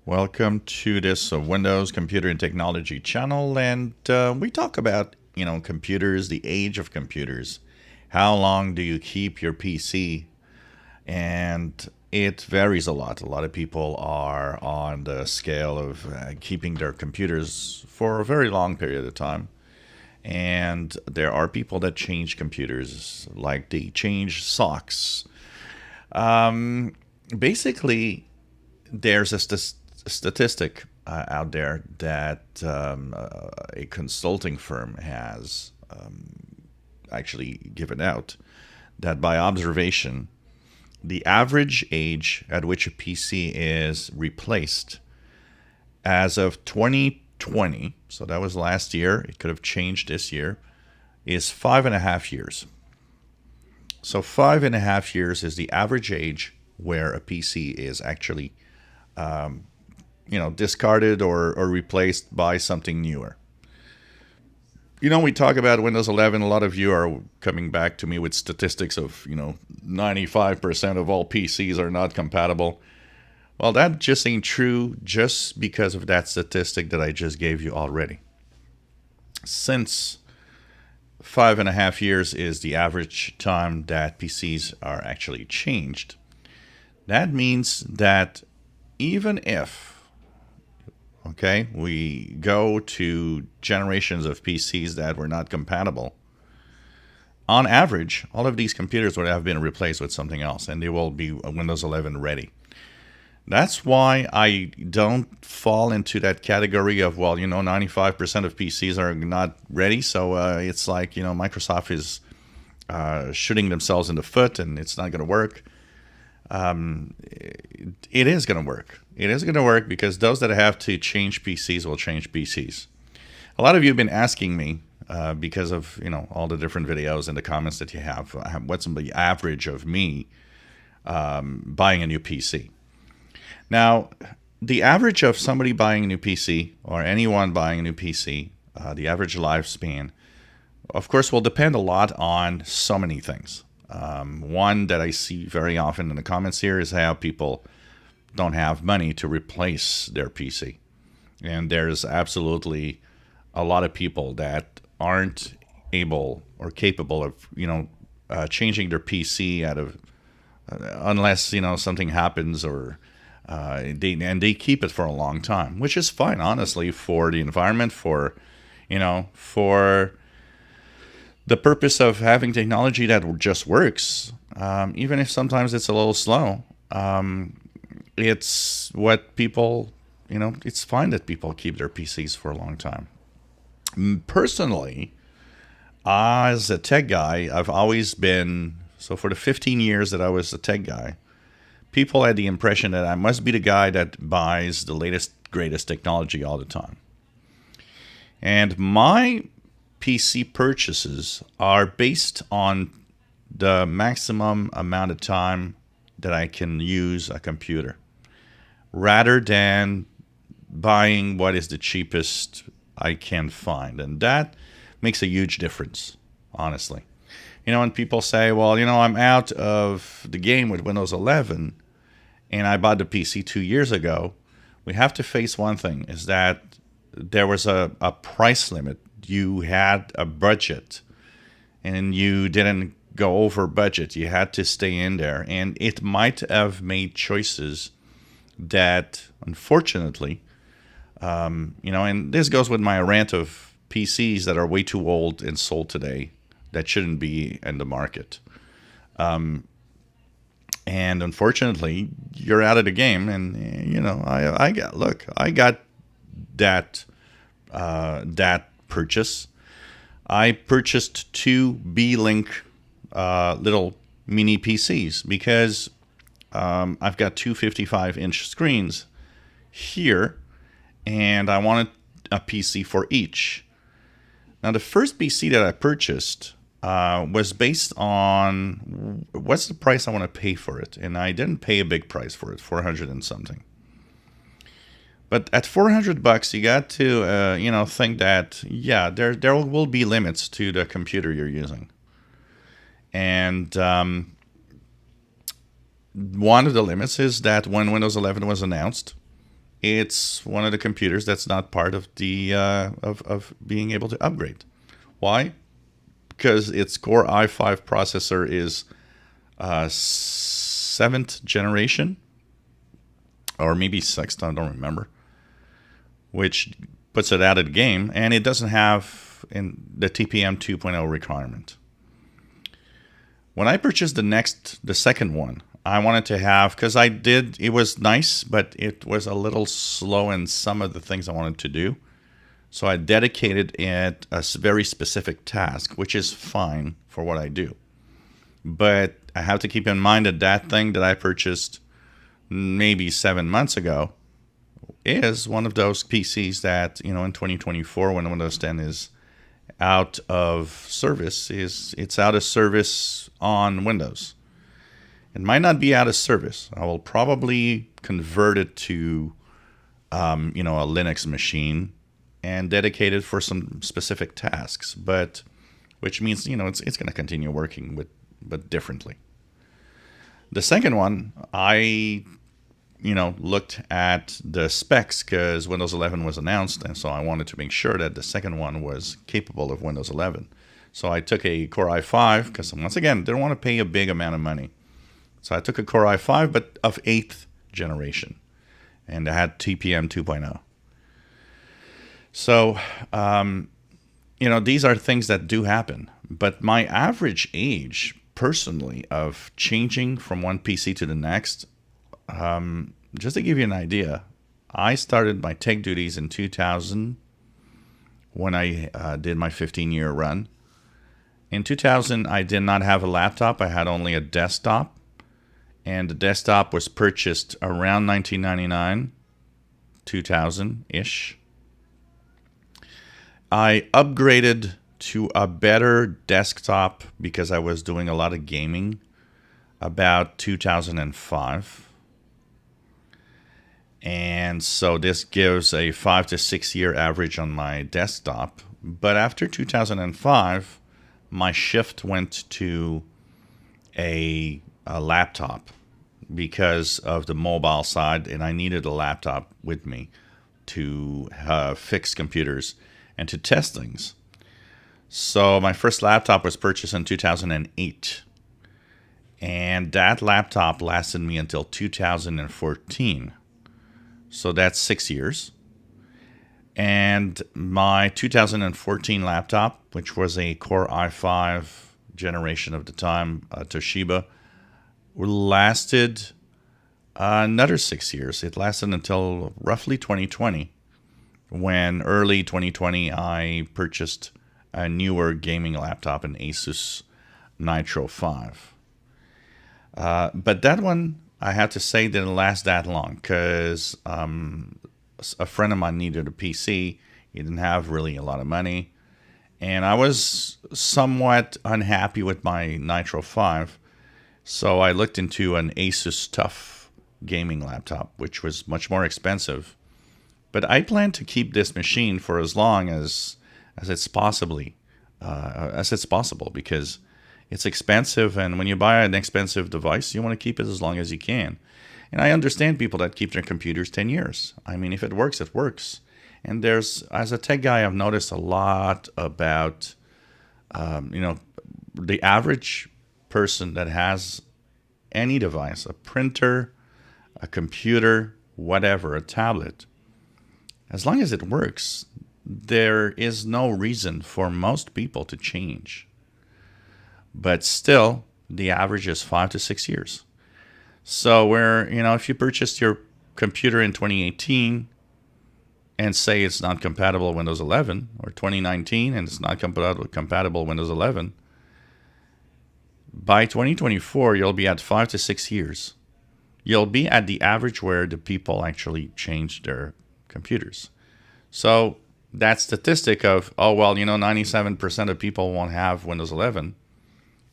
Welcome to this Windows Computer and Technology channel, and we talk about computers, the age of computers. How long do you keep your PC? And it varies a lot. A lot of people are on the scale of keeping their computers for a very long period of time. And there are people that change computers, like they change socks. Basically, there's statistic out there that a consulting firm has actually given out that by observation, the average age at which a PC is replaced as of 2020, so that was last year, it could have changed this year, is 5.5 years. So 5.5 years is the average age where a PC is actually discarded or replaced by something newer. We talk about Windows 11. A lot of you are coming back to me with statistics of, 95% of all PCs are not compatible. Well, that just ain't true just because of that statistic that I just gave you already. Since 5.5 years is the average time that PCs are actually changed, that means that even if we go to generations of PCs that were not compatible, on average, all of these computers would have been replaced with something else, and they will be Windows 11 ready. That's why I don't fall into that category of, 95% of PCs are not ready, so it's like, Microsoft is shooting themselves in the foot and it's not going to work. It is going to work. It is going to work because those that have to change PCs will change PCs. A lot of you have been asking me because of all the different videos and the comments that you have. What's the average of me buying a new PC? Now, the average of somebody buying a new PC or anyone buying a new PC, the average lifespan, of course, will depend a lot on so many things. One that I see very often in the comments here is how people don't have money to replace their PC. And there's absolutely a lot of people that aren't able or capable of, changing their PC out of, unless, something happens or they keep it for a long time, which is fine, honestly, for the environment, for the purpose of having technology that just works, even if sometimes it's a little slow. It's what people, it's fine that people keep their PCs for a long time. Personally, as a tech guy, I've always been, so for the 15 years that I was a tech guy, people had the impression that I must be the guy that buys the latest, greatest technology all the time. And my PC purchases are based on the maximum amount of time that I can use a computer, rather than buying what is the cheapest I can find. And that makes a huge difference, honestly. When people say, well, I'm out of the game with Windows 11 and I bought the PC 2 years ago, we have to face one thing, is that there was a price limit. You had a budget and you didn't go over budget. You had to stay in there. And it might have made choices that, unfortunately, and this goes with my rant of PCs that are way too old and sold today that shouldn't be in the market. And unfortunately, you're out of the game. And, I got that purchase. I purchased two B-Link little mini PCs because I've got two 55-inch screens here, and I wanted a PC for each. Now, the first PC that I purchased was based on what's the price I want to pay for it, and I didn't pay a big price for it, 400 and something. But at $400, you got to think that there will be limits to the computer you're using, and one of the limits is that when Windows 11 was announced, it's one of the computers that's not part of the of being able to upgrade. Why? Because its Core i5 processor is seventh generation, or maybe sixth. I don't remember. Which puts it out of the game, and it doesn't have in the TPM 2.0 requirement. When I purchased the second one, I wanted to have, because it was nice, but it was a little slow in some of the things I wanted to do. So I dedicated it a very specific task, which is fine for what I do. But I have to keep in mind that that thing that I purchased maybe 7 months ago is one of those PCs that, in 2024, when Windows 10 is out of service, it's out of service on Windows. It might not be out of service. I will probably convert it to, a Linux machine and dedicate it for some specific tasks, but which means, it's going to continue working but differently. The second one, I looked at the specs because Windows 11 was announced, and so I wanted to make sure that the second one was capable of Windows 11. So I took a Core i5 because, once again, didn't want to pay a big amount of money. So I took a Core i5, but of 8th generation, and it had TPM 2.0. So, these are things that do happen. But my average age, personally, of changing from one PC to the next, just to give you an idea, I started my tech duties in 2000 when I did my 15-year run. In 2000, I did not have a laptop. I had only a desktop. And the desktop was purchased around 1999, 2000-ish. I upgraded to a better desktop because I was doing a lot of gaming about 2005. And so this gives a 5 to 6 year average on my desktop. But after 2005, my shift went to a laptop because of the mobile side, and I needed a laptop with me to fix computers and to test things. So my first laptop was purchased in 2008, and that laptop lasted me until 2014. So that's 6 years. And my 2014 laptop, which was a Core i5 generation of the time, Toshiba, lasted another 6 years. It lasted until roughly 2020, when early 2020 I purchased a newer gaming laptop, an Asus Nitro 5. But that one, I have to say, didn't last that long because a friend of mine needed a PC. He didn't have really a lot of money. And I was somewhat unhappy with my Nitro 5. So I looked into an Asus TUF gaming laptop, which was much more expensive. But I plan to keep this machine for as long as it's possible, because it's expensive, and when you buy an expensive device, you want to keep it as long as you can. And I understand people that keep their computers 10 years. I mean, if it works, it works. And as a tech guy, I've noticed a lot about, the average person that has any device, a printer, a computer, whatever, a tablet, as long as it works, there is no reason for most people to change. But still, the average is 5 to 6 years. So if you purchased your computer in 2018 and say it's not compatible with Windows 11, or 2019 and it's not compatible with Windows 11, by 2024, you'll be at 5 to 6 years. You'll be at the average where the people actually change their computers. So that statistic of, 97% of people won't have Windows 11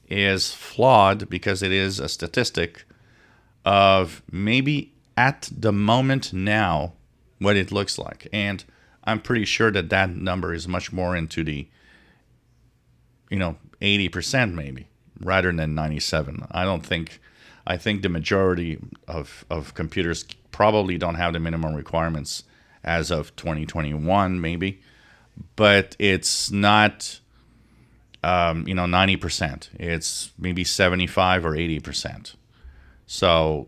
is flawed, because it is a statistic of maybe at the moment now what it looks like. And I'm pretty sure that number is much more into the 80% maybe, rather than 97. I think the majority of computers probably don't have the minimum requirements as of 2021, maybe, but it's not 90%. It's maybe 75 or 80%. So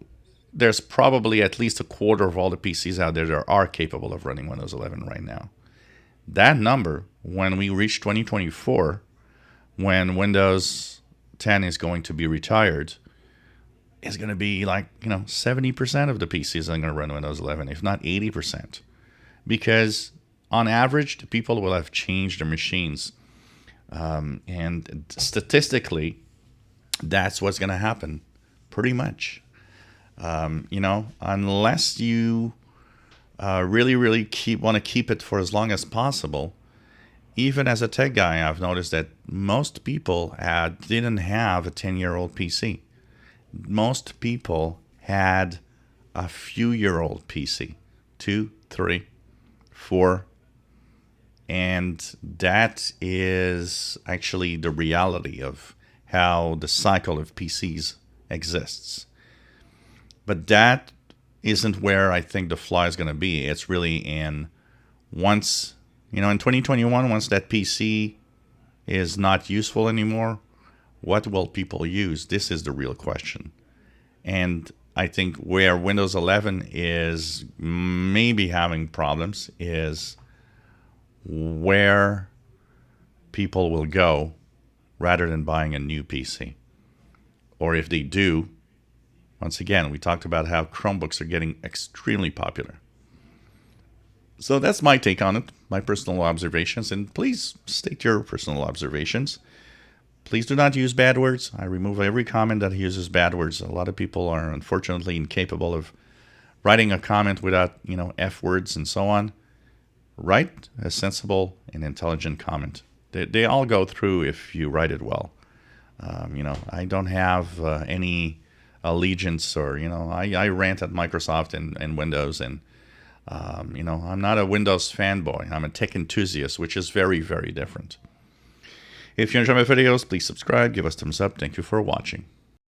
there's probably at least a quarter of all the PCs out there that are capable of running Windows 11 right now. That number, when we reach 2024, when Windows 10 is going to be retired, is going to be like, 70% of the PCs are going to run Windows 11, if not 80%. Because on average, the people will have changed their machines. And statistically, that's what's going to happen, pretty much. Unless you really, really want to keep it for as long as possible. Even as a tech guy, I've noticed that most people didn't have a 10-year-old PC. Most people had a few-year-old PC, 2, 3, 4, and that is actually the reality of how the cycle of PCs exists. But that isn't where I think the flaw is going to be. It's really in 2021, once that PC is not useful anymore, what will people use? This is the real question. And I think where Windows 11 is maybe having problems is where people will go rather than buying a new PC. Or if they do, once again, we talked about how Chromebooks are getting extremely popular. So that's my take on it, my personal observations, and please state your personal observations. Please do not use bad words. I remove every comment that uses bad words. A lot of people are unfortunately incapable of writing a comment without, F words and so on. Write a sensible and intelligent comment. They all go through if you write it well. I don't have any allegiance or, I rant at Microsoft and Windows, and I'm not a Windows fanboy. I'm a tech enthusiast, which is very, very different. If you enjoy my videos, please subscribe, give us a thumbs up. Thank you for watching.